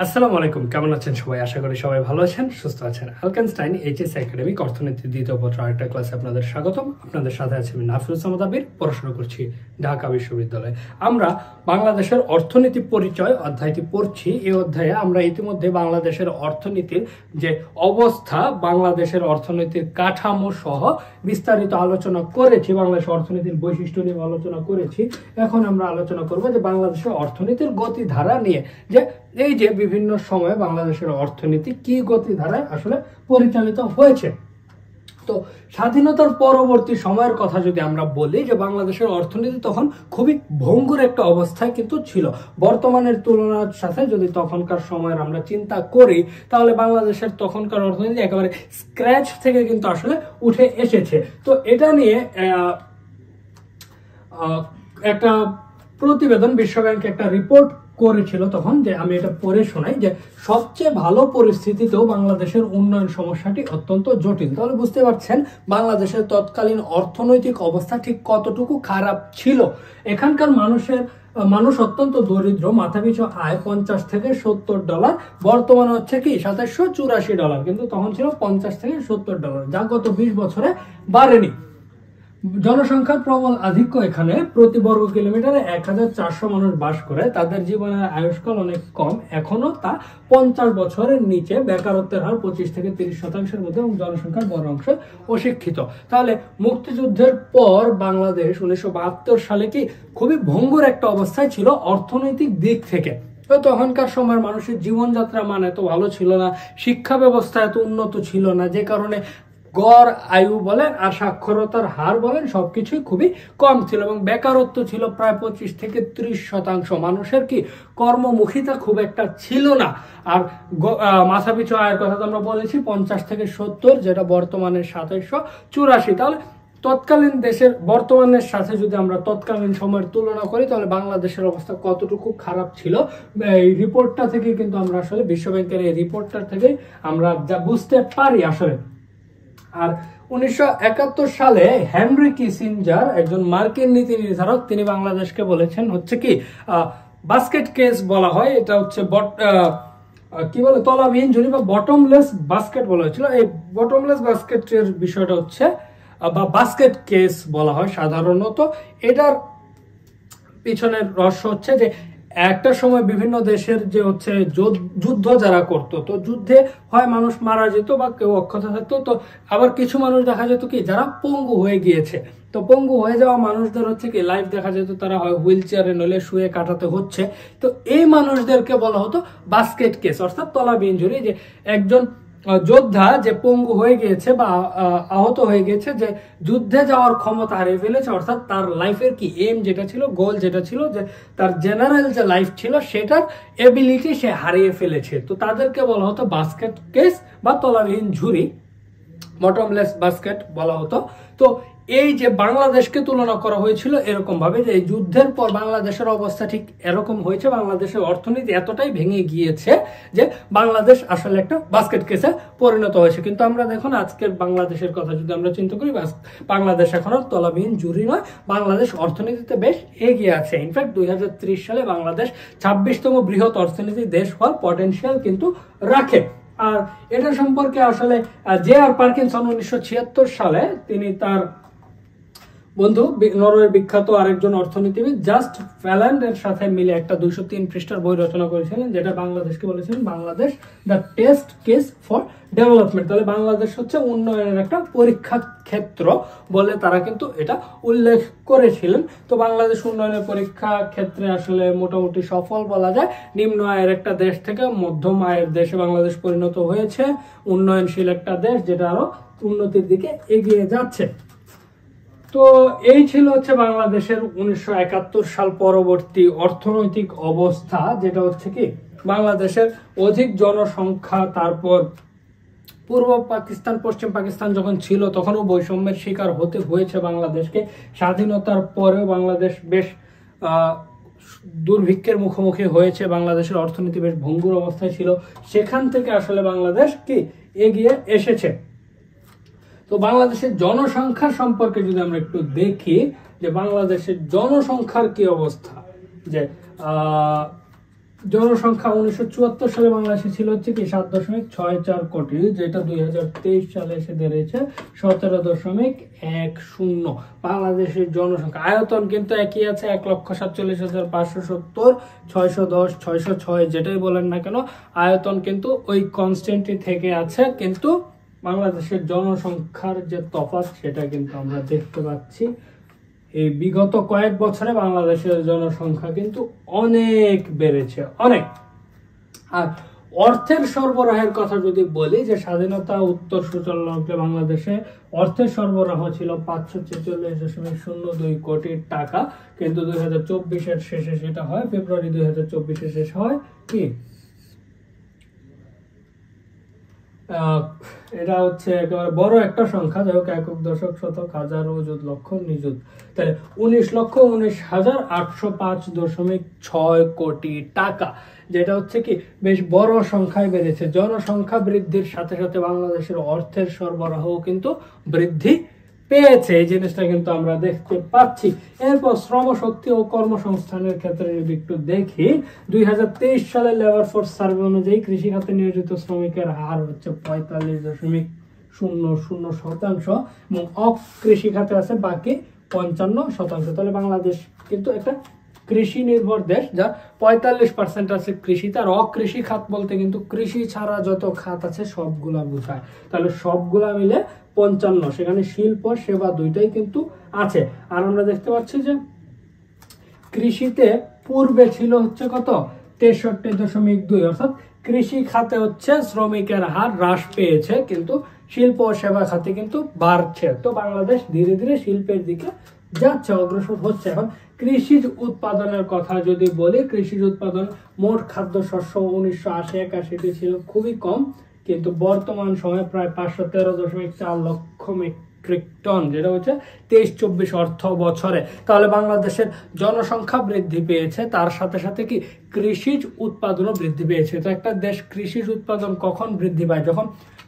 আসসালামু আলাইকুম, কেমন আছেন সবাই? আশা করি সবাই ভালো আছেন, সুস্থ আছেন। আলকেনস্টাইন এইচএস একাডেমিক অর্থনীতির দ্বিতীয় পত্র আরেকটা ক্লাসে আপনাদের স্বাগতম। আপনাদের সাথে আছে আমি নাফিউল সামাদ আবির, পড়াশোনা করছি ঢাকা বিশ্ববিদ্যালয়ে। আমরা বাংলাদেশের অর্থনীতি পরিচয় অধ্যায়টি পড়ছি। এই অধ্যায়ে আমরা ইতিমধ্যে বাংলাদেশের অর্থনীতির যে অবস্থা, বাংলাদেশের অর্থনীতির কাঠামো সহ বিস্তারিত আলোচনা করেছি। বাংলাদেশের অর্থনীতির বৈশিষ্ট্য নিয়ে আলোচনা করেছি। এখন আমরা আলোচনা করব যে বাংলাদেশের অর্থনীতির গতিধারা নিয়ে, যে এই যে বিভিন্ন সময়ে বাংলাদেশের অর্থনীতি কি গতিধারায় আসলে পরিচালিত হয়েছে। তো স্বাধীনতার পরবর্তী সময়ের কথা যদি আমরা বলি, যে বাংলাদেশের অর্থনীতি তখন খুবই ভঙ্গুর একটা অবস্থায় কিন্তু ছিল। বর্তমানের তুলনার সাথে যদি তখনকার সময়ের আমরা চিন্তা করি, তাহলে বাংলাদেশের তখনকার অর্থনীতি একেবারে স্ক্র্যাচ থেকে কিন্তু আসলে উঠে এসেছে। তো এটা নিয়ে একটা প্রতিবেদন বিশ্বব্যাংক একটা রিপোর্ট করেছিল তখন, যে আমি এটা পড়ে শোনাই, যে সবচেয়ে ভালো পরিস্থিতিতেও বাংলাদেশের উন্নয়ন সমস্যাটি অত্যন্ত জটিল। তাহলে বুঝতে পারছেন বাংলাদেশের তৎকালীন অর্থনৈতিক অবস্থা ঠিক কতটুকু খারাপ ছিল। এখানকার মানুষ অত্যন্ত দরিদ্র, মাথাপিছু আয় $50 থেকে $70, বর্তমানে হচ্ছে কি $2784, কিন্তু তখন ছিল $50 থেকে $70, যা গত 20 বছরে বাড়েনি। জনসংখ্যার প্রবল আধিক্য এখানে, প্রতি বর্গ কিলোমিটারে 1400 মানুষ বাস করে, তাদের জীবনের আয়ুষ্কাল অনেক কম, এখনো তা 50 বছরের নিচে, বেকারত্বের হার 25 থেকে 30% মধ্যে, এবং জনসংখ্যার বড় অংশ অশিক্ষিত। তাহলে মুক্তিযুদ্ধের পর বাংলাদেশ 1972 সালে কি খুবই ভঙ্গুর একটা অবস্থায় ছিল অর্থনৈতিক দিক থেকে। তো তখনকার সময়ের মানুষের জীবনযাত্রা মান এত ভালো ছিল না, শিক্ষা ব্যবস্থা এত উন্নত ছিল না, যে কারণে গড় আয়ু বলেন আর সাক্ষরতার হার বলেন সবকিছুই খুবই কম ছিল, এবং বেকারত্ব ছিল প্রায় 25 থেকে 30%। মানুষের কি কর্মমুখিতা খুব একটা ছিল না। আর মাথাপিছু আয়ের কথা তো আমরা বলেছি 50 থেকে 70, যেটা বর্তমানে 2784। তাহলে তৎকালীন দেশের বর্তমানের সাথে যদি আমরা তৎকালীন সময়ের তুলনা করি, তাহলে বাংলাদেশের অবস্থা কতটুকু খারাপ ছিল এই রিপোর্টটা থেকে কিন্তু আমরা আসলে বিশ্বব্যাংকের এই রিপোর্টটা থেকে আমরা যা বুঝতে পারি আসলে। আর 1971 সালে হেনরি কিসিঞ্জার, একজন মার্কিন নীতি নির্ধারক, তিনি বাংলাদেশকে বলেছেন হচ্ছে কি বাস্কেট কেস বলা হয়, এটা হচ্ছে কি বলে তলাবিহীন ঝুড়ি বা বটমলেস বাস্কেট বলা হয়েছিল। এই বটমলেস বাস্কেটের বিষয়টা হচ্ছে বা বাস্কেট কেস বলা হয় সাধারণত। এটার পিছনের রহস্য হচ্ছে যে একটা সময় বিভিন্ন দেশের যে হচ্ছে যুদ্ধ যারা করতো, তো যুদ্ধে হয় মানুষ মারা যেত বা কেউ অক্ষত থাকতো, তো আবার কিছু মানুষ দেখা যেত কি যারা পঙ্গু হয়ে গিয়েছে। তো পঙ্গু হয়ে যাওয়া মানুষদের হচ্ছে কি লাইফ দেখা যেত তারা হয় হুইল চেয়ারে নইলে শুয়ে কাটাতে হচ্ছে। তো এই মানুষদেরকে বলা হতো বাস্কেট কেস, অর্থাৎ তলাবিহীন ঝুড়ি। যে একজন যোদ্ধা যে পঙ্গু হয়ে গিয়েছে বা আহত হয়ে গেছে, যে যুদ্ধে যাওয়ার ক্ষমতা হারিয়ে ফেলেছে, অর্থাৎ তার লাইফের কি এম যেটা ছিল, গোল যেটা ছিল, যে তার জেনারেল যে লাইফ ছিল সেটার এবিলিটি সে হারিয়ে ফেলেছে, তো তাদেরকে বলা হতো বাস্কেট কেস বা তলাবিহীন ঝুড়ি, বটমলেস বাস্কেট বলা হতো। তো এই যে বাংলাদেশকে তুলনা করা হয়েছিল এরকম ভাবে, যে এই যুদ্ধের পর বাংলাদেশের অবস্থা ঠিক এরকম হয়েছে, বাংলাদেশের অর্থনীতি এতটাই ভেঙে গিয়েছে যে বাংলাদেশ আসলে একটা বাস্কেট কেসে পরিণত হয়েছে। কিন্তু আমরা দেখুন আজকের বাংলাদেশের কথা যদি আমরা চিন্তা করি, বাংলাদেশ এখন আর তলাবিহীন ঝুড়ি নয়, বাংলাদেশ অর্থনীতিতে বেশ এগিয়ে আছে। ইনফ্যাক্ট 2030 সালে বাংলাদেশ 26তম বৃহৎ অর্থনীতি দেশ হওয়ার পটেনশিয়াল কিন্তু রাখে। আর এটা সম্পর্কে আসলে J.R. পার্কিনসন 1976 সালে তিনি তার বন্ধু নরওয়ের বিখ্যাত আরেকজন অর্থনীতিবিদ জাস্ট ফ্যালান্ড এর সাথে মিলে একটা 203 পৃষ্ঠার বই রচনা করেছিলেন, যেটা বাংলাদেশকে বলেছিলেন Bangladesh the test case for development. তাহলে বাংলাদেশ হচ্ছে উন্নয়নের একটা পরীক্ষা ক্ষেত্র বলে তারা কিন্তু এটা উল্লেখ করেছিলেন। তো বাংলাদেশ উন্নয়নের পরীক্ষা ক্ষেত্রে আসলে মোটামুটি সফল বলা যায়। নিম্ন আয়ের একটা দেশ থেকে মধ্যম আয়ের দেশে বাংলাদেশ পরিণত হয়েছে, উন্নয়নশীল একটা দেশ যেটা আরো উন্নতির দিকে এগিয়ে যাচ্ছে। তো এই ছিল হচ্ছে বাংলাদেশের 1971 সাল পরবর্তী অর্থনৈতিক অবস্থা, যেটা হচ্ছে কি বাংলাদেশের অধিক জনসংখ্যা, তারপর পূর্ব পাকিস্তান পশ্চিম পাকিস্তান যখন ছিল তখনও বৈষম্যের শিকার হতে হয়েছে বাংলাদেশকে। স্বাধীনতার পরেও বাংলাদেশ বেশ দুর্ভিক্ষের মুখোমুখি হয়েছে, বাংলাদেশের অর্থনীতি বেশ ভঙ্গুর অবস্থায় ছিল, সেখান থেকে আসলে বাংলাদেশ কি এগিয়ে এসেছে। তো বাংলাদেশের জনসংখ্যা সম্পর্কে যদি আমরা একটু দেখি, যে বাংলাদেশের জনসংখ্যার কি অবস্থা, যে জনসংখ্যা 1974 সালে বাংলাদেশে ছিল হচ্ছে কি 7.64 কোটি, যেটা 2023 সালে এসে দাঁড়িয়েছে 17.10। বাংলাদেশের জনসংখ্যা, আয়তন কিন্তু একই আছে, 1,47,570, 610, 606 যেটাই বলেন না কেন, আয়তন কিন্তু ওই কনস্ট্যান্টই থেকে আছে, কিন্তু বাংলাদেশের জনসংখ্যার যে তফাৎ সেটা কিন্তু আমরা দেখতে পাচ্ছি। এই বিগত কয়েক বছরে বাংলাদেশের জনসংখ্যা কিন্তু অনেক বেড়েছে, অনেক। আর অর্থের সরবরাহের কথা যদি বলি, যে স্বাধীনতা উত্তর সূচলগ্নে বাংলাদেশে অর্থের সরবরাহ ছিল 546.02 কোটি টাকা, কিন্তু 2024-এর শেষে সেটা হয়, ফেব্রুয়ারি 2024-এ শেষ হয় কি, এটা হচ্ছে একেবারে বড় একটা সংখ্যা, যাই হোক, একক, দশক, শতক, হাজার, অযুত, লক্ষ, নিযুত, তাহলে 19,19,005.6 কোটি টাকা, যেটা হচ্ছে কি বেশ বড় সংখ্যায় বেড়েছে। জনসংখ্যা বৃদ্ধির সাথে সাথে বাংলাদেশের অর্থের সরবরাহ কিন্তু বৃদ্ধি পেয়েছে, এই জিনিসটা কিন্তু আমরা দেখতে পাচ্ছি। এরপর শ্রমশক্তি ও কর্মসংস্থানের ক্ষেত্রে যদি একটু দেখি, 2023 সালের লেবার ফোর্স সার্ভে অনুযায়ী কৃষি খাতে নিয়োজিত শ্রমিকের হার হচ্ছে 45.00% এবং অকৃষি খাতে আছে বাকি 55%। তাহলে বাংলাদেশ কিন্তু একটা কৃষি নির্ভর দেশ, যা 45% আছে কৃষিতে, আর অকৃষি খাত বলতে কিন্তু কৃষি ছাড়া যত খাত আছে সবগুলা বোঝায়, তাহলে সবগুলা মিলে 55, সেখানে শিল্প সেবা দুইটাই কিন্তু আছে। আর আমরা দেখতে পাচ্ছি যে কৃষিতে পূর্বে ছিল হচ্ছে কত 63.2, অর্থাৎ কৃষি খাতে হচ্ছে শ্রমিকের হার হ্রাস পেয়েছে, কিন্তু শিল্প ও সেবা খাতে কিন্তু বাড়ছে। তো বাংলাদেশ ধীরে ধীরে শিল্পের দিকে যাচ্ছে, অগ্রসর হচ্ছে। এখন কৃষিজ উৎপাদনের কথা যদি বলি, কৃষিজ উৎপাদন মোট খাদ্যশস্য 1980-81 ছিল খুবই কম, কিন্তু বর্তমান সময়ে প্রায় 513.4 লক্ষ মেট্রিক টন, যেটা হচ্ছে 23-24 অর্থ বছরে। তাহলে বাংলাদেশের জনসংখ্যা বৃদ্ধি পেয়েছে, তার সাথে সাথে কি কৃষিজ উৎপাদনও বৃদ্ধি পেয়েছে। তো একটা দেশ কৃষিজ উৎপাদন কখন বৃদ্ধি পায়, যখন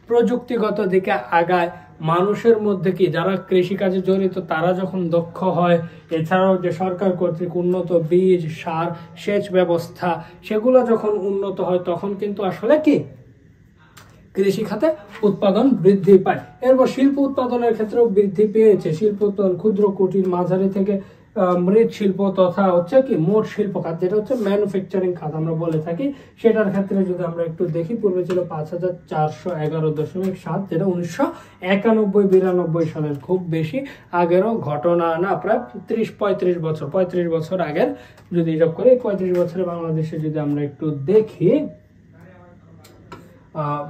প্রযুক্তিগত দিকে আগায়, মানুষের মধ্যে কি যারা কৃষিকাজে জড়িত তারা যখন দক্ষ হয়, এছাড়াও যে সরকার কর্তৃক উন্নত বীজ, সার, সেচ ব্যবস্থা সেগুলো যখন উন্নত হয়, তখন কিন্তু আসলে কি কৃষি খাতে উৎপাদন বৃদ্ধি পায়। এরপর শিল্প উৎপাদনের ক্ষেত্রেও বৃদ্ধি পেয়েছে। শিল্প উৎপাদন ক্ষুদ্র, কুটির, মাঝারি থেকে মৃৎ শিল্প তথা হচ্ছে কি মোট শিল্প খাত, যেটা হচ্ছে ম্যানুফ্যাকচারিং খাত আমরা বলে থাকি, সেটার ক্ষেত্রে যদি আমরা একটু দেখি, পূর্বে ছিল 5,411.7, যেটা 1991-92 সালের, খুব বেশি আগেরও ঘটনা না, প্রায় 35 বছর আগের যদি হিসাব করি। 35 বছরে বাংলাদেশে যদি আমরা একটু দেখি,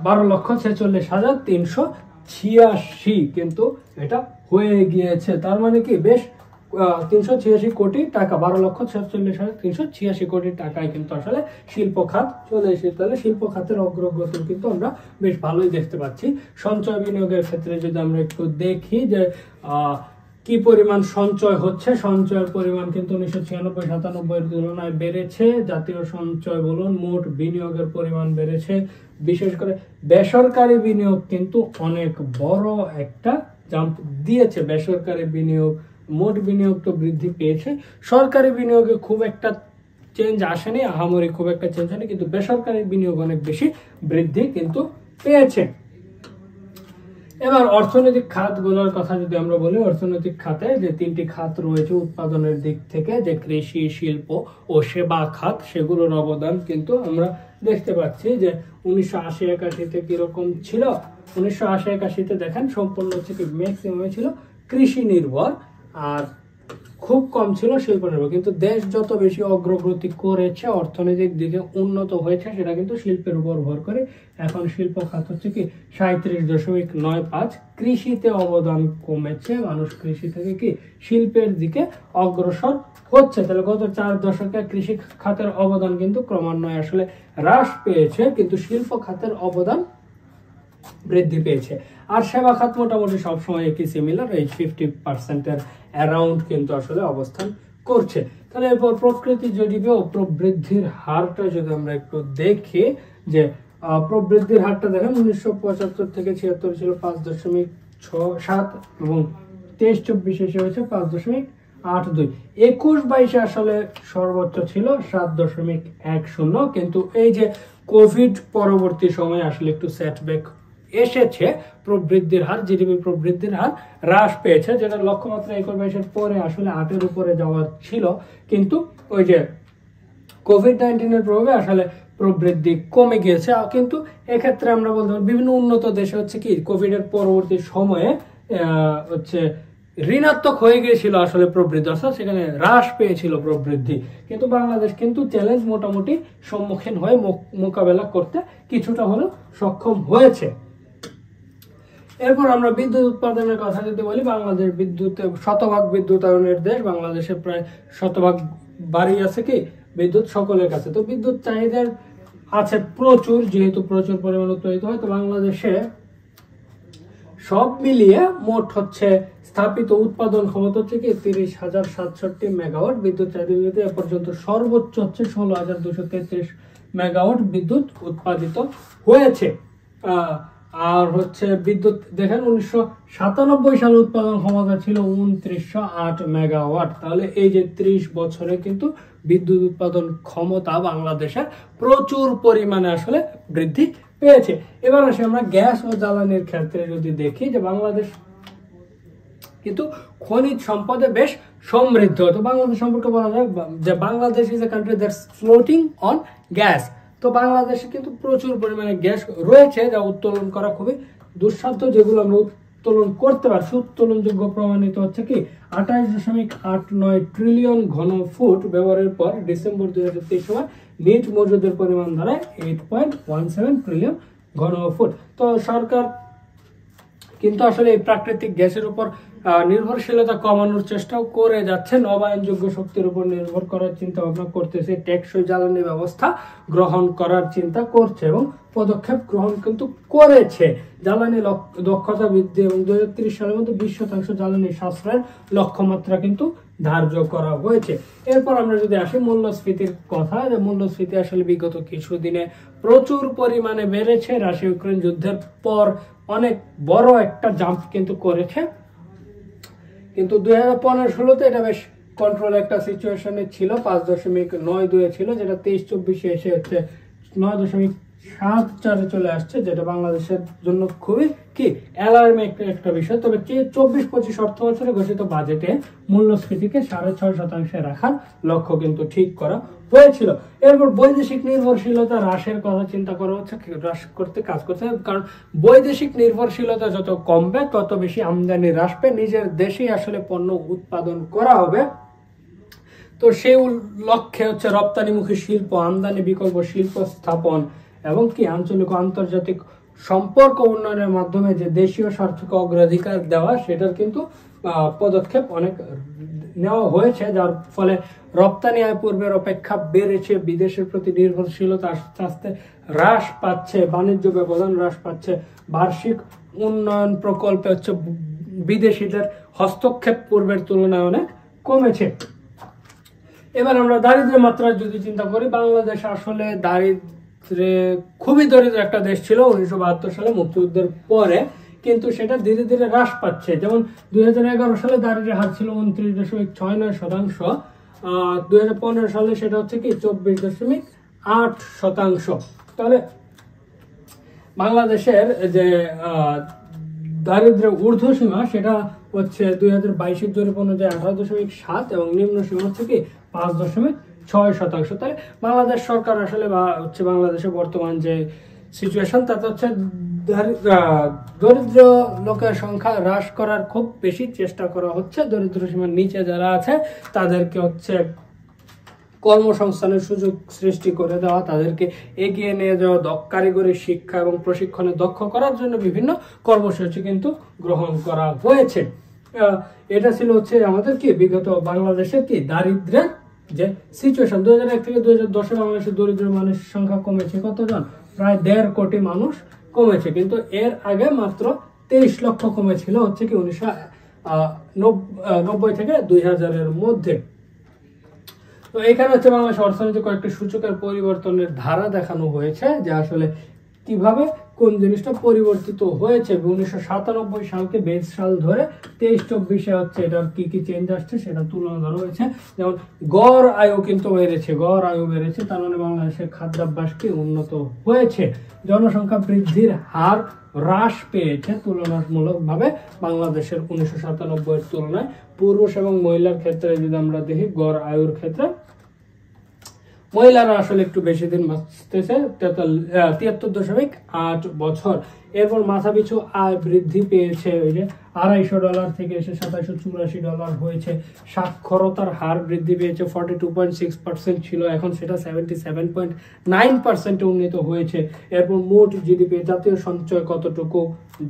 12,46,386 কিন্তু এটা হয়ে গিয়েছে। তার মানে কি বেশ 386 কোটি টাকা, 12,46,386 কোটি টাকায় কিন্তু আসলে শিল্প খাত চলে এসেছে। তাহলে শিল্প খাতের অগ্রগতি কিন্তু আমরা বেশ ভালোই দেখতে পাচ্ছি। সঞ্চয় বিনিয়োগের ক্ষেত্রে যদি আমরা একটু দেখি যে কি পরিমাণ সঞ্চয় হচ্ছে, সঞ্চয়ের পরিমাণ কিন্তু 1996-97 তুলনায় বেড়েছে। জাতীয় সঞ্চয় বলুন, মোট বিনিয়োগের পরিমাণ বেড়েছে, বিশেষ করে বেসরকারি বিনিয়োগ কিন্তু অনেক বড় একটা জাম্প দিয়েছে। বেসরকারি বিনিয়োগ, মোট বিনিয়োগ তো বৃদ্ধি পেয়েছে, সরকারি বিনিয়োগে খুব একটা চেঞ্জ আসেনি, আহামরি খুব একটা চেঞ্জ হয়নি, কিন্তু বেসরকারি বিনিয়োগ অনেক বেশি বৃদ্ধি কিন্তু পেয়েছে। এবার অর্থনৈতিক খাতগুলোর কথা যদি আমরা বলি, অর্থনৈতিক খাতে যে তিনটি খাত রয়েছে উৎপাদনের দিক থেকে, যে কৃষি, শিল্প ও সেবা খাত, সেগুলোর অবদান কিন্তু আমরা দেখতে পাচ্ছি যে 1980-81-তে কিরকম ছিল। 1980-81-তে দেখেন সম্পূর্ণ হচ্ছে কি ম্যাক্সিমাম ছিল কৃষি নির্ভর, আর খুব কম ছিল শিল্প নির্ভর। কিন্তু দেশ যত বেশি অগ্রগতি করেছে, অর্থনৈতিক দিকে উন্নত হয়েছে, সেটা কিন্তু শিল্পের উপর ভর করে। এখন শিল্প খাত হচ্ছে কি 37.95, কৃষিতে অবদান কমেছে, মানুষ কৃষি থেকে কি শিল্পের দিকে অগ্রসর হচ্ছে। তাহলে গত 4 দশকে কৃষি খাতের অবদান কিন্তু ক্রমান্বয়ে আসলে হ্রাস পেয়েছে, কিন্তু শিল্প খাতের অবদান বৃদ্ধি পেয়েছে। আর সেবা খাত মোটামুটি সবসময় একই সিমিলার, এই 50%-এর অ্যারাউন্ড কিন্তু আসলে অবস্থান করছে। তাহলে এরপর প্রকৃতি জরিপে ও প্রবৃদ্ধির হারটা যদি আমরা একটু দেখি, যে প্রবৃদ্ধির হারটা দেখেন 1975 থেকে 76 ছিল 5.67 এবং 23-24 এসে হয়েছে 5.8। 8.2। 21-22 আসলে সর্বোচ্চ ছিল 7.10, কিন্তু এই যে কোভিড পরবর্তী সময়ে আসলে একটু সেটব্যাক এসেছে, প্রবৃদ্ধির হার, জিডিপি প্রবৃদ্ধির হার হ্রাস পেয়েছে, যেটা লক্ষ্যমাত্রা 21-22 পরে আসলে 8-এর উপরে যাওয়ার ছিল, কিন্তু ওই যে কোভিড-19 প্রভাবে আসলে প্রবৃদ্ধি কমে গিয়েছে। কিন্তু এক্ষেত্রে আমরা বলতে পারি বিভিন্ন উন্নত দেশে হচ্ছে কি কোভিড এর পরবর্তী সময়ে হচ্ছে ঋণাত্মক হয়ে গিয়েছিল আসলে প্রবৃদ্ধি, অর্থাৎ সেখানে হ্রাস পেয়েছিল প্রবৃদ্ধি, কিন্তু বাংলাদেশ কিন্তু চ্যালেঞ্জ মোটামুটি সম্মুখীন হয়ে মোকাবেলা করতে কিছুটা হলেও সক্ষম হয়েছে। এরপর আমরা বিদ্যুৎ উৎপাদনের কথা যদি বলি, বাংলাদেশ শতভাগ বিদ্যুতায়নের দেশ, বাংলাদেশে প্রায় শতভাগ বাড়ি আছে কি বিদ্যুৎ সকলের কাছে। তো বিদ্যুৎ চাহিদার আছে প্রচুর, যেহেতু প্রচুর পরিমাণ উৎপাদিত হয়। তো বাংলাদেশে সব মিলিয়ে মোট হচ্ছে স্থাপিত উৎপাদন ক্ষমতা হচ্ছে কি 30,067 মেগাওয়াট। বিদ্যুৎ চাহিদা এ পর্যন্ত সর্বোচ্চ হচ্ছে 16,233 মেগাওয়াট বিদ্যুৎ উৎপাদিত হয়েছে। আর হচ্ছে বিদ্যুৎ দেখেন 1997 সালে উৎপাদন ক্ষমতা ছিল 2908 মেগাওয়াট। তাহলে এই যে 30 বছরে কিন্তু বিদ্যুৎ উৎপাদন ক্ষমতা বাংলাদেশের প্রচুর পরিমাণে আসলে বৃদ্ধি পেয়েছে। এবার আসি আমরা গ্যাস ও জ্বালানির ক্ষেত্রে যদি দেখি যে বাংলাদেশ কিন্তু খনিজ সম্পদে বেশ সমৃদ্ধ। তো বাংলাদেশ সম্পর্কে বলা যায় যে Bangladesh is a country that's floating on gas. তো বাংলাদেশে কিন্তু প্রচুর পরিমাণে গ্যাস রয়েছে, যা উত্তোলন করা খুবই দুঃসাধ্য। যেগুলো আমরা উত্তোলন করতে পারছি, উত্তোলনযোগ্য প্রমাণিত হচ্ছে কি 28.89 ট্রিলিয়ন ঘন ফুট ব্যবহারের পর ডিসেম্বর 2023 সময় নিট মজুদের পরিমাণ দাঁড়ায় 8.17 ট্রিলিয়ন ঘন ফুট। তো সরকার কিন্তু আসলে এই প্রাকৃতিক গ্যাসের উপর নির্ভরশীলতা কমানোর চেষ্টাও করে যাচ্ছে, নবায়নযোগ্য শক্তির উপর নির্ভর করার চিন্তা ভাবনা করতেছে, টেকসই জ্বালানি ব্যবস্থা গ্রহণ করার চিন্তা করছে এবং পদক্ষেপ গ্রহণ কিন্তু করেছে। জ্বালানি দক্ষতা বৃদ্ধি এবং 2030 সালের মধ্যে 20% জ্বালানি সাশ্রয়ের লক্ষ্যমাত্রা কিন্তু ধার্য করা হয়েছে। এরপর আমরা যদি আসি মূল্যস্ফীতির কথা, যে মূল্যস্ফীতি আসলে বিগত কিছুদিনে প্রচুর পরিমাণে বেড়েছে। রাশিয়া ইউক্রেন যুদ্ধের পর অনেক বড় একটা জাম্প কিন্তু করেছে, কিন্তু 2015-16 এটা বেশ কন্ট্রোল একটা সিচুয়েশনে ছিল, 5.92 ছিল, যেটা 23-24 এসে হচ্ছে 9.74 চলে আসছে, যেটা বাংলাদেশের জন্য খুবই কি অ্যালার্মিং একটা বিষয়। তবে 24-25 অর্থ বছরে ঘোষিত বাজেটে মূল্যস্ফীতিকে 6.5% রাখার লক্ষ্য কিন্তু ঠিক করা হয়েছিল। এরপর বৈদেশিক নির্ভরশীলতা হ্রাসের কথা চিন্তা করা হচ্ছে, হ্রাস করতে কাজ করতে হবে, কারণ বৈদেশিক নির্ভরশীলতা যত কমবে তত বেশি আমদানি হ্রাস পেয়ে নিজের দেশেই আসলে পণ্য উৎপাদন করা হবে। তো সেই লক্ষ্যে হচ্ছে রপ্তানিমুখী শিল্প, আমদানি বিকল্প শিল্প স্থাপন এবং কি আঞ্চলিক ও আন্তর্জাতিক সম্পর্ক উন্নয়নের মাধ্যমে যে দেশীয় স্বার্থকে অগ্রাধিকার দেওয়া, সেটার কিন্তু পদক্ষেপ অনেক নেওয়া হয়েছে, যার ফলে রপ্তানি আয় পূর্বের অপেক্ষা বেড়েছে, বিদেশের প্রতি নির্ভরশীলতা আস্তে আস্তে হ্রাস পাচ্ছে, বাণিজ্য ব্যবধান হ্রাস পাচ্ছে, বার্ষিক উন্নয়ন প্রকল্পে হচ্ছে বিদেশিদের হস্তক্ষেপ পূর্বের তুলনায় অনেক কমেছে। এবার আমরা দারিদ্র্যের মাত্রা যদি চিন্তা করি, বাংলাদেশ আসলে খুবই দরিদ্র একটা দেশ ছিল 1972 সালে মুক্তিযুদ্ধের পরে, কিন্তু সেটা ধীরে ধীরে হ্রাস পাচ্ছে। যেমন 2011 সালে দারিদ্র্যের হার ছিল 29.69%, 2015 সালে সেটা হচ্ছে কি 24.8%। তাহলে বাংলাদেশের যে দারিদ্র্যের ঊর্ধ্বসীমা সেটা হচ্ছে 2022 জরিপ অনুযায়ী 18.7 এবং নিম্ন সীমা হচ্ছে কি 5.6%। তাহলে বাংলাদেশ সরকার আসলে হচ্ছে বাংলাদেশের বর্তমান যে সিচুয়েশন, তাতে হচ্ছে দরিদ্র লোকের সংখ্যা হ্রাস করার খুব বেশি চেষ্টা করা হচ্ছে। দরিদ্র সীমার নিচে যারা আছে তাদেরকে হচ্ছে কর্মসংস্থানের সুযোগ সৃষ্টি করে দেওয়া, তাদেরকে এগিয়ে নিয়ে যাওয়া, কারিগরি শিক্ষা এবং প্রশিক্ষণে দক্ষ করার জন্য বিভিন্ন কর্মসূচি কিন্তু গ্রহণ করা হয়েছে। এটা ছিল হচ্ছে আমাদের কি বিগত বাংলাদেশের কি দারিদ্র্যের যে সিচুয়েশন। 2001 থেকে 2010 বাংলাদেশের দরিদ্র মানুষের সংখ্যা কমেছে কতজন? প্রায় 1.5 কোটি মানুষ কমেছে, কিন্তু এর আগে মাত্র 23 লক্ষ কমেছিল হচ্ছে কি 1990 থেকে 2000-এর মধ্যে। তো এখানে হচ্ছে বাংলাদেশ অর্থনীতি কয়েকটি সূচকের পরিবর্তনের ধারা দেখানো হয়েছে, যে আসলে কিভাবে কোন জিনিসটা পরিবর্তিত হয়েছে 1997 সালকে বেস সাল ধরে 23-24 হচ্ছে এটার কি কি চেঞ্জ আসছে সেটা তুলনা ধরা হয়েছে। যেমন গড় আয়ু কিন্তু বেড়েছে, তার মানে বাংলাদেশের খাদ্যাভ্যাস কি উন্নত হয়েছে। জনসংখ্যা বৃদ্ধির হার হ্রাস পেয়েছে তুলনামূলকভাবে বাংলাদেশের 1997 এর তুলনায়। পুরুষ এবং মহিলার ক্ষেত্রে যদি আমরা দেখি, গড় আয়ুর ক্ষেত্রে মহিলারা আসলে একটু বেশি দিন বাঁচতেছে, 73.8 বছর। এরপর মাথাপিছু আয় বৃদ্ধি পেয়েছে, ওই যে $250 থেকে এসে $2784 হয়েছে। সাক্ষরতার হার বৃদ্ধি পেয়েছে, 42.6% ছিল, এখন সেটা 77.9% উন্নীত হয়েছে। এরপর মোট জিডিপি, জাতীয় সঞ্চয় কতটুকু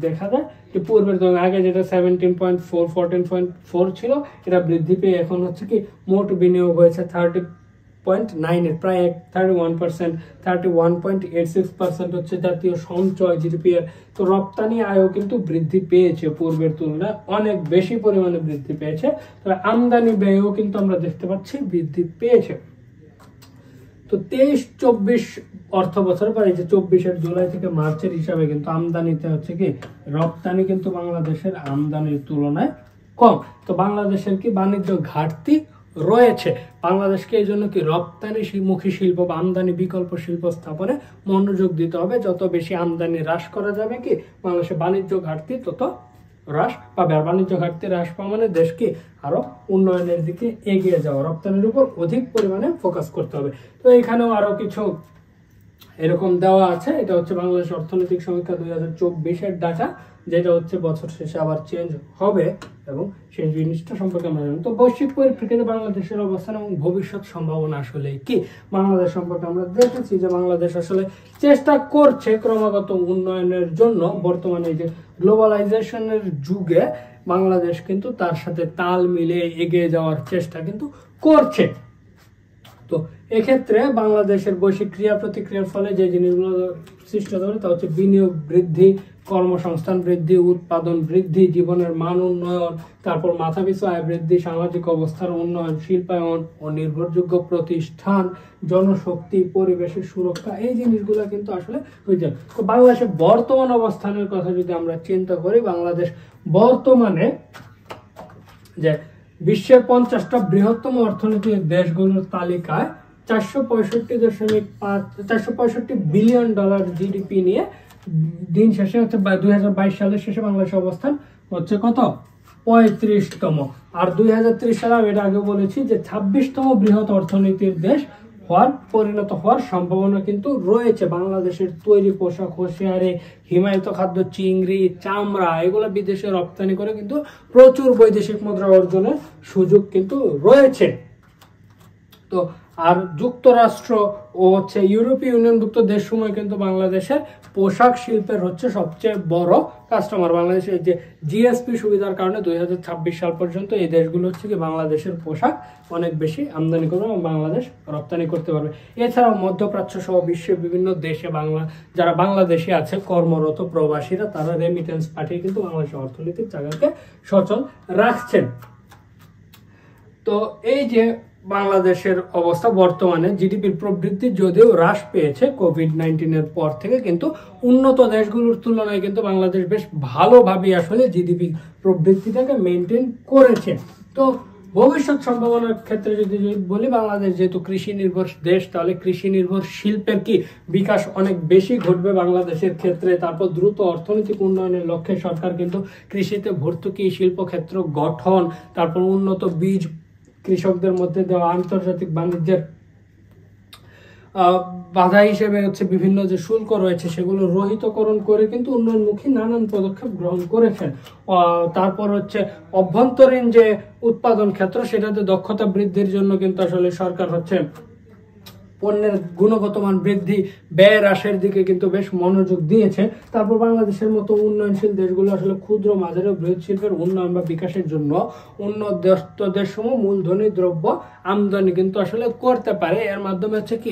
দেখা যায় যে পূর্বের আগে যেটা 14.4 ছিল, এটা বৃদ্ধি পেয়ে এখন হচ্ছে কি মোট বিনিয়োগ হয়েছে 30.9, প্রায় 31%, 31.86% হচ্ছে জাতীয় সঞ্চয় জিডিপি এর। তো রপ্তানি আয়ও কিন্তু বৃদ্ধি পেয়েছে, পূর্বের তুলনায় অনেক বেশি পরিমাণে বৃদ্ধি পেয়েছে। তবে আমদানি ব্যয়ও কিন্তু আমরা দেখতে পাচ্ছি বৃদ্ধি পেয়েছে। তো 23-24 অর্থ বছর পর, এই যে 24-এর জুলাই থেকে মার্চের হিসাবে কিন্তু আমদানিতে হচ্ছে কি রপ্তানি কিন্তু বাংলাদেশের আমদানির তুলনায় কম। তো বাংলাদেশের কি বাণিজ্য ঘাটতি রয়েছে। বাংলাদেশকে এই জন্য কি রপ্তানি মুখী শিল্প বা আমদানি বিকল্প শিল্প স্থাপনে মনোযোগ দিতে হবে। যত বেশি আমদানি হ্রাস করা যাবে কি বাংলাদেশের বাণিজ্য ঘাটতি তত হ্রাস পাবে। আর বাণিজ্য ঘাটতি হ্রাস পাওয়া মানে দেশকে আরো উন্নয়নের দিকে এগিয়ে যাওয়া, রপ্তানির উপর অধিক পরিমাণে ফোকাস করতে হবে। তো এখানেও আরো কিছু এরকম দেওয়া আছে। এটা হচ্ছে বাংলাদেশ অর্থনৈতিক সমীক্ষা 2024-এর ডাটা, যেটা হচ্ছে বছর শেষে আবার চেঞ্জ হবে এবং সেই জিনিসটা সম্পর্কে আমরা জানি। তো বৈশ্বিক পরিপ্রেক্ষিতে বাংলাদেশের অবস্থান এবং ভবিষ্যৎ সম্ভাবনা আসলে কি বাংলাদেশ সম্পর্কে আমরা দেখেছি যে বাংলাদেশ আসলে চেষ্টা করছে ক্রমাগত উন্নয়নের জন্য। বর্তমানে যে গ্লোবালাইজেশনের যুগে বাংলাদেশ কিন্তু তার সাথে তাল মিলিয়ে এগিয়ে যাওয়ার চেষ্টা কিন্তু করছে। তো এক্ষেত্রে বাংলাদেশের বৈশ্বিক ক্রিয়া প্রতিক্রিয়ার ফলে যে জিনিসগুলো সৃষ্টি হতে পারে তা হচ্ছে বিনিয়োগ বৃদ্ধি, কর্মসংস্থান বৃদ্ধি, উৎপাদন বৃদ্ধি, জীবনের মান উন্নয়ন, তারপর মাথাপিছু আয় বৃদ্ধি, সামাজিক অবস্থার উন্নয়ন, শিল্পায়ন ও নির্ভরযোগ্য প্রতিষ্ঠান, জনশক্তি, পরিবেশের সুরক্ষা, এই জিনিসগুলো কিন্তু আসলে হয়ে যায়। তো বাংলাদেশের বর্তমান অবস্থানের কথা যদি আমরা চিন্তা করি, বাংলাদেশ বর্তমানে যে বিশ্বের 50টা বৃহত্তম অর্থনৈতিক দেশগুলোর তালিকায় 465 বিলিয়ন ডলার জিডিপি নিয়ে দিন শেষে হচ্ছে 2022 সালের শেষে বাংলাদেশের অবস্থান হচ্ছে কত 35তম। আর 2030 সালে আমি এটা আগে বলেছি যে 26তম বৃহৎ অর্থনীতির দেশ পরিণত হওয়ার সম্ভাবনা কিন্তু রয়েছে। বাংলাদেশের তৈরি পোশাক, হোশিয়ারি, হিমায়িত খাদ্য, চিংড়ি, চামড়া, এগুলো বিদেশে রপ্তানি করে কিন্তু প্রচুর বৈদেশিক মুদ্রা অর্জনের সুযোগ কিন্তু রয়েছে। তো আর যুক্তরাষ্ট্র ও হচ্ছে ইউরোপীয় ইউনিয়নভুক্ত দেশসমূহ কিন্তু বাংলাদেশের পোশাক শিল্পের হচ্ছে সবচেয়ে বড় কাস্টমার। বাংলাদেশের যে জিএসপি সুবিধার কারণে 2026 সাল পর্যন্ত এই দেশগুলো হচ্ছে কি বাংলাদেশের পোশাক অনেক বেশি আমদানি করবে এবং বাংলাদেশ রপ্তানি করতে পারবে। এছাড়াও মধ্যপ্রাচ্য সহ বিশ্বের বিভিন্ন দেশে যারা বাংলাদেশে আছে কর্মরত প্রবাসীরা, তারা রেমিটেন্স পাঠিয়ে কিন্তু বাংলাদেশের অর্থনৈতিক চাকাকে সচল রাখছেন। তো এই যে বাংলাদেশের অবস্থা বর্তমানে, জিডিপির প্রবৃদ্ধি যদিও হ্রাস পেয়েছে কোভিড-19 পর থেকে, কিন্তু উন্নত দেশগুলোর তুলনায় কিন্তু বাংলাদেশ বেশ ভালোভাবে আসলে জিডিপি প্রবৃদ্ধিটাকে মেনটেন করেছে। তো ভবিষ্যৎ সম্ভাবনার ক্ষেত্রে যদি বলি, বাংলাদেশ যেহেতু কৃষি নির্ভর দেশ, তাহলে কৃষি নির্ভর শিল্পের কি বিকাশ অনেক বেশি ঘটবে বাংলাদেশের ক্ষেত্রে। তারপর দ্রুত অর্থনৈতিক উন্নয়নের লক্ষ্যে সরকার কিন্তু কৃষিতে ভর্তুকি, শিল্পক্ষেত্র গঠন, তারপর উন্নত বীজ, কৃষকদের মধ্যে দেওয়া, আন্তর্জাতিক বাণিজ্যের বাধা হিসেবে হচ্ছে বিভিন্ন যে শুল্ক রয়েছে সেগুলো রহিতকরণ করে কিন্তু উন্নয়নমুখী নানান পদক্ষেপ গ্রহণ করেছেন। তারপর হচ্ছে অভ্যন্তরীণ যে উৎপাদন ক্ষেত্র, সেটাতে দক্ষতা বৃদ্ধির জন্য কিন্তু আসলে সরকার হচ্ছে পণ্যের গুণগত মান বৃদ্ধি, ব্যয় হ্রাসের দিকে কিন্তু বেশ মনোযোগ দিয়েছে। তারপর বাংলাদেশের মতো উন্নয়নশীল দেশগুলো আসলে ক্ষুদ্র, মাঝারি ও বৃহৎ শিল্পের উন্নয়ন বা বিকাশের জন্য উন্নত দেশসমূহ মূলধনী দ্রব্য আমদানি কিন্তু আসলে করতে পারে। এর মাধ্যমে হচ্ছে কি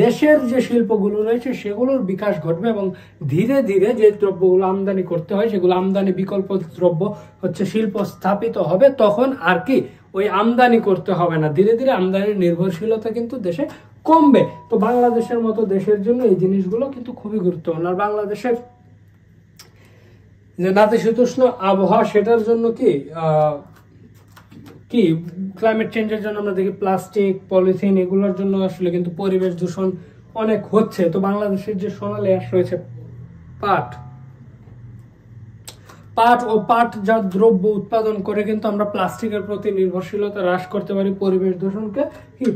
দেশের যে শিল্পগুলো রয়েছে সেগুলোর বিকাশ ঘটবে এবং ধীরে ধীরে যে দ্রব্যগুলো আমদানি করতে হয় সেগুলো আমদানি বিকল্প দ্রব্য হচ্ছে শিল্প স্থাপিত হবে। তখন আর কি ওই আমদানি করতে হবে না, ধীরে ধীরে আমদানির নির্ভরশীলতা কিন্তু দেশে কমবে। তো বাংলাদেশের মতো দেশের জন্য এই জিনিসগুলো কিন্তু খুবই গুরুত্বপূর্ণ। আর বাংলাদেশের যে নাতিশীতোষ্ণ আবহাওয়া, সেটার জন্য কি ক্লাইমেট চেঞ্জের জন্য আমরা দেখি প্লাস্টিক, পলিথিন, এগুলোর জন্য আসলে কিন্তু পরিবেশ দূষণ অনেক হচ্ছে। তো বাংলাদেশের যে সোনালী আঁশ রয়েছে, পাট ও পাটজাত দ্রব্য উৎপাদন করে কিন্তু আমরা প্লাস্টিকের প্রতি নির্ভরশীলতা হ্রাস করতে পারি, পরিবেশ দূষণকে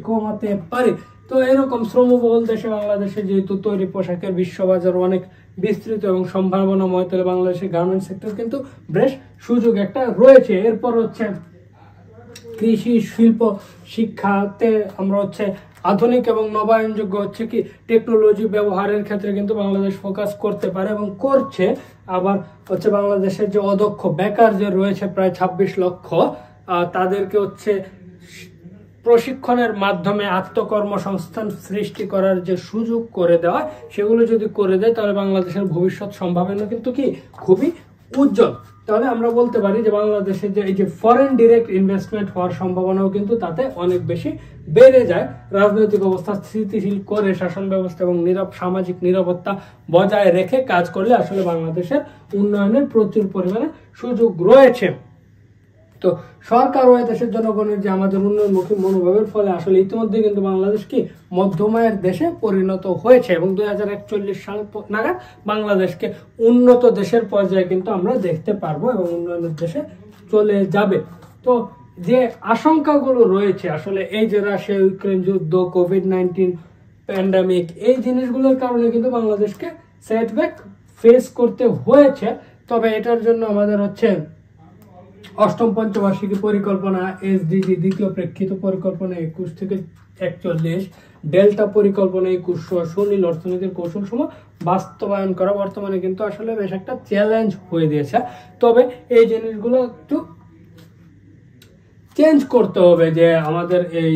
কমাতে পারি। তো এরকম শ্রমবহুল দেশে বাংলাদেশে যেহেতু তৈরি পোশাকের বিশ্ববাজার অনেক বিস্তৃত এবং সম্ভাবনাময়, তাহলে বাংলাদেশের গার্মেন্টস সেক্টর কিন্তু বেশ সুযোগ একটা রয়েছে। এরপর হচ্ছে কৃষি, শিল্প, শিক্ষাতে আমরা আধুনিক এবং নবায়নযোগ্য টেকনোলজি ব্যবহারের ক্ষেত্রে কিন্তু বাংলাদেশ ফোকাস করতে পারে এবং করছে। আবার বাংলাদেশের যে অদক্ষ বেকার যে রয়েছে প্রায় 26 লক্ষ, তাদেরকে প্রশিক্ষণের মাধ্যমে আত্মকর্মসংস্থান সৃষ্টি করার যে সুযোগ করে দেওয়া, সেগুলো যদি করে দেয় তাহলে বাংলাদেশের ভবিষ্যৎ সম্ভাবনা কিন্তু খুবই উজ্জ্বল। তাহলে আমরা বলতে পারি যে বাংলাদেশের যে এই যে ফরেন ডিরেক্ট ইনভেস্টমেন্ট হওয়ার সম্ভাবনাও কিন্তু তাতে অনেক বেশি বেড়ে যায়। রাজনৈতিক অবস্থা স্থিতিশীল করে শাসন ব্যবস্থা এবং সামাজিক নিরাপত্তা বজায় রেখে কাজ করলে আসলে বাংলাদেশের উন্নয়নের প্রচুর পরিমাণে সুযোগ রয়েছে। তো সরকার ও দেশের জনগণের যে আমাদের উন্নয়নমুখী মনোভাবের ফলে আসলে ইতিমধ্যে কিন্তু বাংলাদেশ মধ্যমায়ের দেশে পরিণত হয়েছে এবং 2041 সাল নাগাদ বাংলাদেশকে উন্নত দেশের পর্যায়ে কিন্তু আমরা দেখতে পারবো এবং উন্নয়নের দেশে চলে যাবে। তো যে আশঙ্কাগুলো রয়েছে আসলে এই যে রাশিয়া ইউক্রেন যুদ্ধ, কোভিড-19 প্যান্ডামিক, এই জিনিসগুলোর কারণে কিন্তু বাংলাদেশকে সেটব্যাক ফেস করতে হয়েছে। তবে এটার জন্য আমাদের অষ্টম পঞ্চবার্ষিকী পরিকল্পনা, SDG দ্বিতীয় প্রেক্ষিত পরিকল্পনা 21 থেকে 41, ডেল্টা পরিকল্পনা 21, সুনীল অর্থনীতির কৌশল সমূহ বাস্তবায়ন করা বর্তমানে কিন্তু আসলে বেশ একটা চ্যালেঞ্জ হয়ে দিয়েছে। তবে এই জিনিসগুলো একটু চেঞ্জ করতে হবে, যে আমাদের এই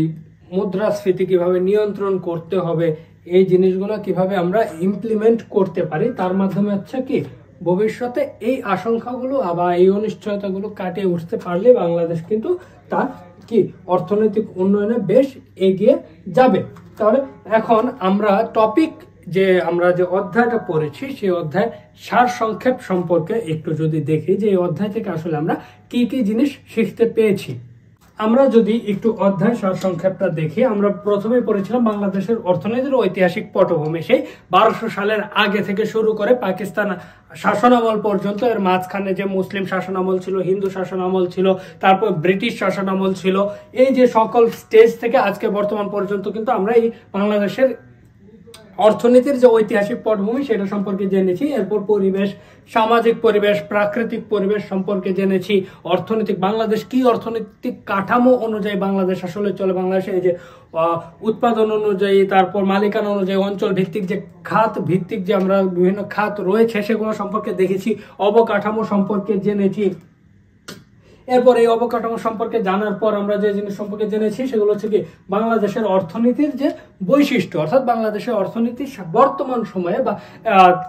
মুদ্রাস্ফীতি কিভাবে নিয়ন্ত্রণ করতে হবে, এই জিনিসগুলো কিভাবে আমরা ইমপ্লিমেন্ট করতে পারি, তার মাধ্যমে ভবিষ্যতে এই আশঙ্কাগুলো বা এই অনিশ্চয়তাগুলো কাটিয়ে উঠতে পারলে বাংলাদেশ কিন্তু তার অর্থনৈতিক উন্নয়নে বেশ এগিয়ে যাবে। তাহলে এখন আমরা আমরা যে অধ্যায়টা পড়েছি সেই অধ্যায় সার সংক্ষেপ সম্পর্কে একটু যদি দেখি, যে এই অধ্যায় থেকে আসলে আমরা কি কি জিনিস শিখতে পেয়েছি। আমরা যদি একটু অধ্যায় সারসংক্ষেপটা দেখি, আমরা প্রথমে পড়েছিলাম বাংলাদেশের অর্থনীতির ঐতিহাসিক পটভূমি, সেই 1200 সালের আগে থেকে শুরু করে পাকিস্তান শাসনামল পর্যন্ত। এর মাঝখানে যে মুসলিম শাসনামল ছিল, হিন্দু শাসনামল ছিল, তারপর ব্রিটিশ শাসনামল ছিল, এই যে সকল স্টেজ থেকে আজকে বর্তমান পর্যন্ত কিন্তু আমরা এই বাংলাদেশের অর্থনীতির যে ঐতিহাসিক পটভূমি সেটা সম্পর্কে জেনেছি। এরপর পরিবেশ, সামাজিক পরিবেশ, প্রাকৃতিক পরিবেশ সম্পর্কে জেনেছি। বাংলাদেশ কি অর্থনৈতিক কাঠামো অনুযায়ী বাংলাদেশ আসলে চলে, বাংলাদেশে এই যে উৎপাদন অনুযায়ী, তারপর মালিকানা অনুযায়ী, অঞ্চল ভিত্তিক যে খাত ভিত্তিক যে আমরা বিভিন্ন খাত রয়েছে সেগুলো সম্পর্কে দেখেছি, অবকাঠামো সম্পর্কে জেনেছি। এরপর এই অবকাঠামো সম্পর্কে জানার পর আমরা যে জিনিস সম্পর্কে জেনেছি সেগুলো বাংলাদেশের অর্থনীতির যে বৈশিষ্ট্য, অর্থাৎ বাংলাদেশের অর্থনীতি বর্তমান সময়ে বা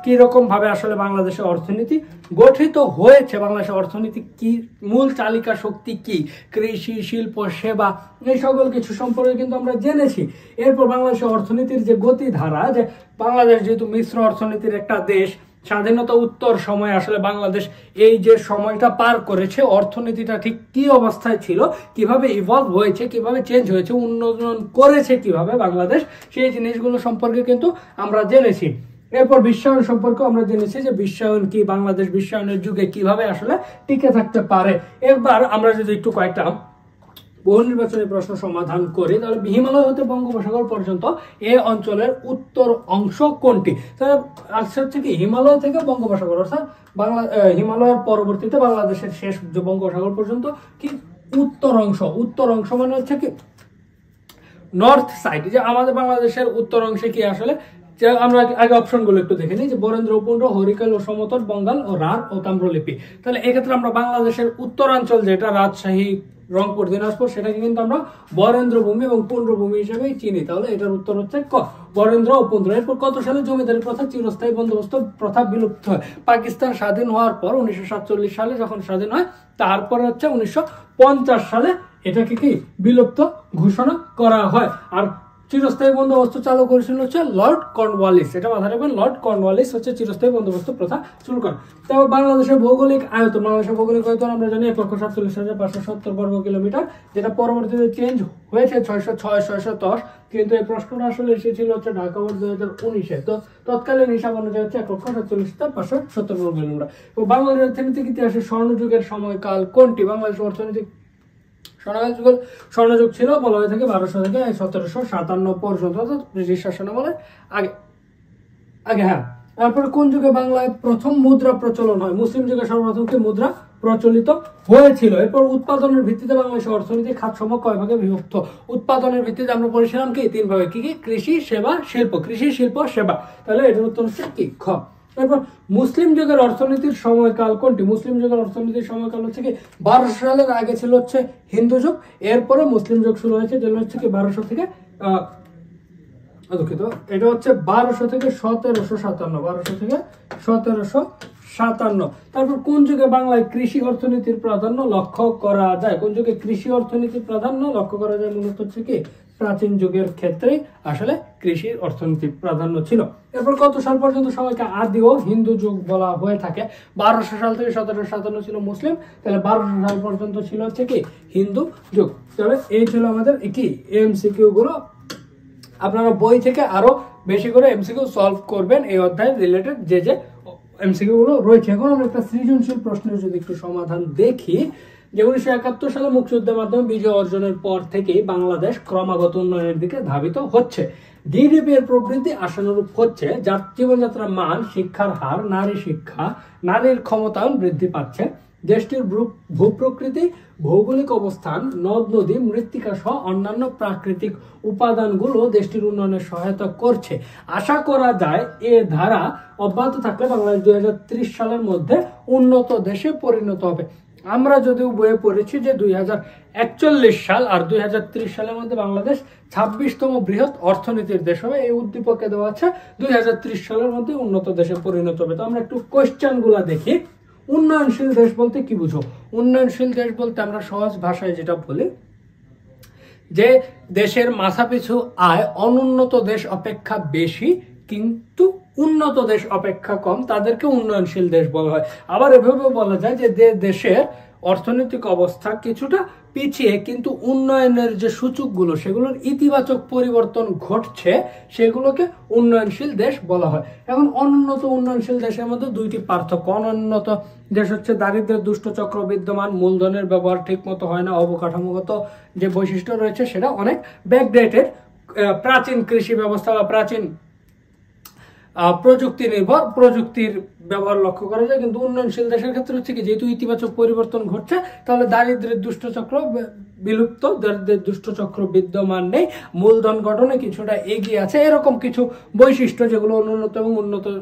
কিরকম ভাবে আসলে বাংলাদেশের অর্থনীতি গঠিত হয়েছে, বাংলাদেশের অর্থনীতি কি, মূল চালিকা শক্তি কি, কৃষি, শিল্প, সেবা, এই সকল কিছু সম্পর্কে কিন্তু আমরা জেনেছি। এরপর বাংলাদেশের অর্থনীতির যে গতিধারা, যে বাংলাদেশ যেহেতু মিশ্র অর্থনীতির একটা দেশ, স্বাধীনতা উত্তর সময় আসলে বাংলাদেশ এই যে সময়টা পার করেছে, অর্থনীতিটা ঠিক কি অবস্থায় ছিল, কিভাবে ইভলভ হয়েছে, কিভাবে চেঞ্জ হয়েছে, উন্নয়ন করেছে কিভাবে বাংলাদেশ, সেই জিনিসগুলো সম্পর্কে কিন্তু আমরা জেনেছি। এরপর বিশ্বায়ন সম্পর্কে আমরা জেনেছি, যে বিশ্বায়ন কি, বাংলাদেশ বিশ্বায়নের যুগে কিভাবে আসলে টিকে থাকতে পারে। এবার আমরা যদি একটু কয়েকটা বহু নির্বাচনী প্রশ্ন সমাধান করি, তাহলে হিমালয় হতে বঙ্গোপসাগর পর্যন্ত এই অঞ্চলের উত্তর অংশ কোনটি? তাহলে হিমালয় থেকে বঙ্গোপসাগর, অর্থাৎ হিমালয়ের পরবর্তীতে বাংলাদেশের শেষ যে বঙ্গোপসাগর পর্যন্ত উত্তর অংশ। উত্তর অংশ মানে নর্থ সাইড, যে আমাদের বাংলাদেশের উত্তর অংশে কি আসলে, যে আমরা আগে অপশনগুলো একটু দেখে নিই, যে বরেন্দ্র, উপেন্দ্র, হরিকেল ও সমতট, বঙ্গাল ও রাঢ় ও তাম্রলিপি। তাহলে এক্ষেত্রে আমরা বাংলাদেশের উত্তরাঞ্চল যেটা রাজশাহী, রংপুর, দিনাজপুর, সেটাকে কিন্তু আমরা বরেন্দ্র ভূমি এবং পুন্ড্র ভূমি হিসেবে চিনি। তাহলে এটার উত্তর ক, বরেন্দ্র ও পুন্ড্র। এরপর কত সালে জমিদারি প্রথা, চিরস্থায়ী বন্দোবস্ত প্রথা বিলুপ্ত হয়? পাকিস্তান স্বাধীন হওয়ার পর 1947 সালে যখন স্বাধীন হয়, তারপর 1950 সালে এটাকে বিলুপ্ত ঘোষণা করা হয়। আর চিরস্থায়ী বন্দোবস্ত চালু করেছিল হচ্ছে লর্ড কর্নওয়ালিস। এটা মাথায় রাখবেন, লর্ড কর্নওয়ালিস হচ্ছে চিরস্থায়ী বন্দোবস্ত প্রথা শুরু করেন। তবে বাংলাদেশের ভৌগোলিক আয়তন, আমরা জানি 1,47,570 বর্গ কিলোমিটার, যেটা পরবর্তীতে চেঞ্জ হয়েছে 606,610, কিন্তু এই প্রশ্নটা আসলে এসেছিল হচ্ছে ঢাকা বোর্ড 2019-এ। তো তৎকালীন হিসাব অনুযায়ী হচ্ছে 1,47,570 বর্গ কিলোমিটার। তো বাংলাদেশের অর্থনৈতিক ইতিহাসে স্বর্ণযুগের সময়কাল কোনটি? বাংলাদেশ অর্থনৈতিক স্বর্ণযুগ ছিল বলা হয়ে থাকে 1200 থেকে 1757 পর্যন্ত, অর্থাৎ ব্রিটিশ শাসনামলের আগে আগে হ্যাঁ। তারপরে কোন যুগে বাংলায় প্রথম মুদ্রা প্রচলন হয়? মুসলিম যুগে সর্বপ্রথম কি মুদ্রা প্রচলিত হয়েছিল। এরপর উৎপাদনের ভিত্তিতে বাংলাদেশের অর্থনীতি খাতসমূহ কয় ভাগে বিভক্ত? উৎপাদনের ভিত্তিতে আমরা পড়েছিলাম কি 3 ভাগে, কি কি? কৃষি, সেবা, শিল্প। কৃষি, শিল্প, সেবা। তাহলে এটার উত্তর হচ্ছে কি? খ। এরপর মুসলিম যুগের অর্থনীতির সময়কাল কোনটি? মুসলিম যুগের অর্থনীতির সময়কাল হচ্ছে কি 1200 সালের আগে ছিল হচ্ছে হিন্দু যুগ, এরপরে মুসলিম যুগ শুরু হয়েছে, যেটা হচ্ছে কি 1200 থেকে দুঃখিত, এটা হচ্ছে 1200 থেকে 1757, 1200 থেকে 1757। তারপর কোন যুগে বাংলায় কৃষি অর্থনীতির প্রাধান্য লক্ষ্য করা যায়? কোন যুগে কৃষি অর্থনীতির প্রাধান্য লক্ষ্য করা যায়? মূলত হচ্ছে কি প্রাচীন যুগের ক্ষেত্রে আসলে কৃষির অর্থনীতির প্রাধান্য ছিল। এরপর কত সাল পর্যন্ত সময়কে আদি ও হিন্দু যুগ বলা হয়ে থাকে? 1200 সাল থেকে 1757 ছিল মুসলিম, তাহলে 1200 সাল পর্যন্ত ছিল হচ্ছে কি হিন্দু যুগ। তাহলে এই ছিল আমাদের কি এমসিকিউ গুলো। আপনারা বই থেকে আরো বেশি করে এমসিকিউ সলভ করবেন এই অধ্যায় রিলেটেড যে যে এমসিকিউ গুলো রয়েছে। এখন আমরা একটা সৃজনশীল প্রশ্নের যদি একটু সমাধান দেখি, যে 1971 সালে মুক্তিযুদ্ধের মাধ্যমে বিজয় অর্জনের পর থেকেই বাংলাদেশ ক্রমাগত উন্নয়নের দিকে ধাবিত হচ্ছে। জিডিপি এর প্রবৃদ্ধি আশানুরূপ হচ্ছে, জীবনযাত্রার মান, শিক্ষার হার, নারী শিক্ষা, নারীর ক্ষমতায়ন বৃদ্ধি পাচ্ছে। দেশটির ভূপ্রকৃতি, ভৌগোলিক অবস্থান, নদ নদী, মৃত্তিকা সহ অন্যান্য প্রাকৃতিক উপাদানগুলো দেশটির উন্নয়নে সহায়তা করছে। আশা করা যায় এ ধারা অব্যাহত থাকলে বাংলাদেশ 2030 সালের মধ্যে উন্নত দেশে পরিণত হবে। আমরা যদিও বইয়ে পড়েছি যে 2041 সাল আর 2030 সালের মধ্যে বাংলাদেশ 26তম বৃহৎ অর্থনীতির দেশ হবে। এই উদ্দীপকে দেওয়া আছে 2030 সালের মধ্যে উন্নত দেশে পরিণত হবে। তো আমরা একটু কোয়েশ্চেন গুলা দেখি। উন্নয়নশীল দেশ বলতে কি বুঝো? উন্নয়নশীল দেশ বলতে আমরা সহজ ভাষায় যেটা বলি, যে দেশের মাথাপিছু আয় অনুন্নত দেশ অপেক্ষা বেশি কিন্তু উন্নত দেশ অপেক্ষা কম, তাদেরকে উন্নয়নশীল দেশ বলা হয়। আবার এভাবে বলা যায় যে দেশের অর্থনৈতিক অবস্থা কিছুটা পিছিয়ে কিন্তু উন্নয়নের যে সূচকগুলো সেগুলোর ইতিবাচক পরিবর্তন ঘটছে, সেগুলোকে উন্নয়নশীল দেশ বলা হয়। এখন অনুন্নত উন্নয়নশীল দেশের মধ্যে দুইটি পার্থক্য। অনুন্নত দেশ হচ্ছে দারিদ্র্যের দুষ্টচক্র বিদ্যমান, মূলধনের ব্যবহার ঠিক মতো হয় না, অবকাঠামোগত যে বৈশিষ্ট্য রয়েছে সেটা অনেক ব্যাকডেটেড, প্রাচীন কৃষি ব্যবস্থা বা প্রাচীন প্রযুক্তি নির্ভর প্রযুক্তির ব্যবহার লক্ষ্য করা যায়। কিন্তু উন্নয়নশীল দেশের ক্ষেত্রে হচ্ছে কি যেহেতু ইতিবাচক পরিবর্তন ঘটছে, তাহলে দারিদ্র্যের দুষ্টচক্র বিলুপ্ত, দারিদ্র্যের দুষ্টচক্র বিদ্যমান নেই, মূলধন গঠনে কিছুটা এগিয়ে আছে, এরকম কিছু বৈশিষ্ট্য যেগুলো অনুন্নত এবং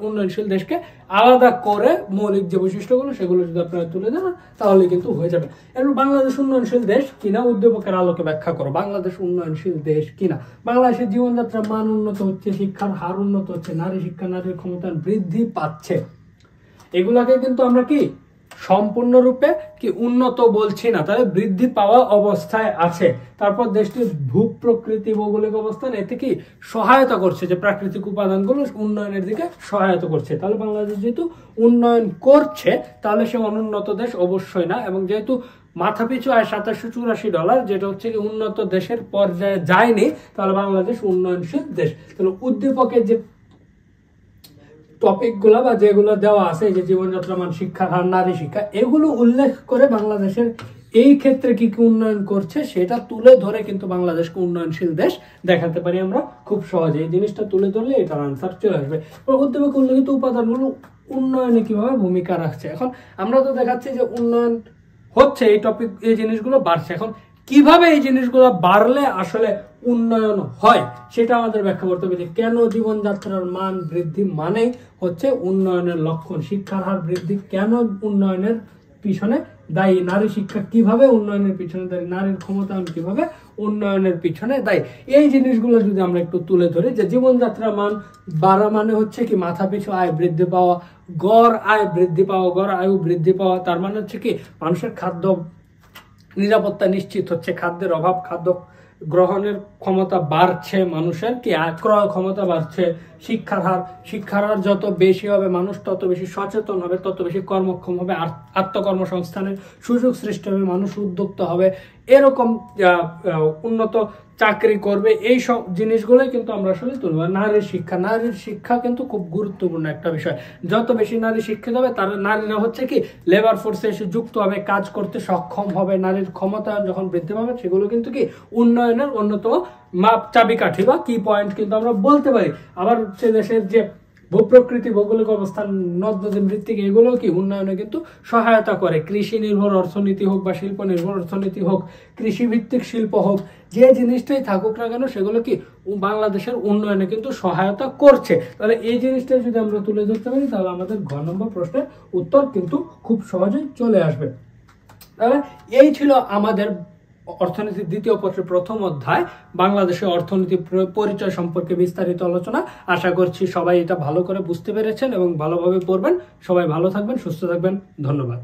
উন্নয়নশীল দেশকে আলাদা করে, মৌলিক যে বৈশিষ্ট্যগুলো সেগুলো যদি আপনারা তুলে দেন তাহলে কিন্তু হয়ে যাবে। এরপর বাংলাদেশ উন্নয়নশীল দেশ কিনা? উদ্দীপকের আলোকে ব্যাখ্যা করো বাংলাদেশ উন্নয়নশীল দেশ কিনা। বাংলাদেশের জীবনযাত্রার মান উন্নত হচ্ছে, শিক্ষার হার উন্নত হচ্ছে, নারী শিক্ষা, নারীর ক্ষমতা বৃদ্ধি পাচ্ছে। এগুলাকে কিন্তু আমরা কি সম্পূর্ণরূপে কি উন্নত বলছি না, তাহলে বৃদ্ধি পাওয়া অবস্থায় আছে। তারপর দেশটির ভূপ্রকৃতি, ভৌগোলিক অবস্থান এতে কি সহায়তা করছে, যে প্রাকৃতিক উপাদানগুলো উন্নয়নের দিকে সহায়তা করছে। তাহলে বাংলাদেশ যেহেতু উন্নয়ন করছে, তাহলে সে অনুন্নত দেশ অবশ্যই না। এবং যেহেতু মাথাপিছু আয় $2784, যেটা হচ্ছে কি উন্নত দেশের পর্যায়ে যায়নি, তাহলে বাংলাদেশ উন্নয়নশীল দেশ। তাহলে উদ্দীপকের যে টপিক গুলা বা যেগুলো দেওয়া আছে, যে জীবনযাত্রা মান, শিক্ষার হার, নারী শিক্ষা, এগুলো উল্লেখ করে বাংলাদেশের এই ক্ষেত্রে কি কি উন্নয়ন করছে সেটা তুলে ধরে কিন্তু বাংলাদেশকে উন্নয়নশীল দেশ দেখাতে পারি আমরা খুব সহজে। এই জিনিসটা তুলে ধরলে এটার আনসার চলে আসবে। উদ্দীপকে উল্লেখিত উপাদানগুলো উন্নয়নে কিভাবে ভূমিকা রাখছে। এখন আমরা তো দেখাচ্ছি যে উন্নয়ন হচ্ছে, এই টপিক, এই জিনিসগুলো বাড়ছে। এখন কিভাবে এই জিনিসগুলো বাড়লে আসলে উন্নয়ন হয় সেটা আমাদের ব্যাখ্যা করতে হবে। কেন জীবনযাত্রার মান বৃদ্ধি মানে হচ্ছে উন্নয়নের লক্ষণ। শিক্ষার হার বৃদ্ধি কেন উন্নয়নের পিছনে দায়ী। নারী শিক্ষা কিভাবে উন্নয়নের পিছনে দায়ী। নারীর ক্ষমতায়ন কিভাবে উন্নয়নের পিছনে দায়ী। এই জিনিসগুলো যদি আমরা একটু তুলে ধরি, যে জীবনযাত্রার মান বাড়া মানে হচ্ছে কি মাথাপিছু আয় বৃদ্ধি পাওয়া, গড় আয় বৃদ্ধি পাওয়া, গড় আয়ু বৃদ্ধি পাওয়া। তার মানে হচ্ছে কি মানুষের খাদ্য নিরাপত্তা নিশ্চিত হচ্ছে, খাদ্যের অভাব, খাদ্য গ্রহণের ক্ষমতা বাড়ছে, মানুষের কি ক্রয় ক্ষমতা বাড়ছে, শিক্ষার হার যত বেশি হবে, মানুষ তত বেশি সচেতন হবে, তত বেশি কর্মক্ষম হবে, আত্মকর্মসংস্থানের সুযোগ সৃষ্টি হবে, মানুষ উদ্যোক্তা হবে, এরকম উন্নত চাকরি করবে। এই সব জিনিসগুলোই কিন্তু আমরা আসলে তুলব। নারীর শিক্ষা কিন্তু খুব গুরুত্বপূর্ণ একটা বিষয়। যত বেশি নারী শিক্ষিত হবে, তারা নারীরা হচ্ছে কি লেবার ফোর্সে এসে যুক্ত হবে, কাজ করতে সক্ষম হবে। নারীর ক্ষমতা যখন বৃদ্ধি পাবে, সেগুলো কিন্তু কি উন্নয়নের অন্যতম চাবিকাঠি বা কি পয়েন্ট কিন্তু আমরা বলতে পারি। আবার সে দেশের যে ভূপ্রকৃতি, ভৌগোলিক অবস্থান, নদ নদী, মৃত্তিকা, এগুলো কি উন্নয়নে কিন্তু সহায়তা করে। কৃষি নির্ভর অর্থনীতি হোক বা শিল্প নির্ভর অর্থনীতি হোক, কৃষি ভিত্তিক শিল্প হোক, যে জিনিসটাই থাকুক না কেন, সেগুলো কি বাংলাদেশের উন্নয়নে কিন্তু সহায়তা করছে। তাহলে এই জিনিসটা যদি আমরা তুলে ধরতে পারি, তাহলে আমাদের ঘ নম্বর প্রশ্নের উত্তর কিন্তু খুব সহজেই চলে আসবে। তাহলে এই ছিল আমাদের অর্থনীতির দ্বিতীয় পত্রের প্রথম অধ্যায়, বাংলাদেশের অর্থনীতি পরিচয় সম্পর্কে বিস্তারিত আলোচনা। আশা করছি সবাই এটা ভালো করে বুঝতে পেরেছেন এবং ভালোভাবে পড়বেন। সবাই ভালো থাকবেন, সুস্থ থাকবেন। ধন্যবাদ।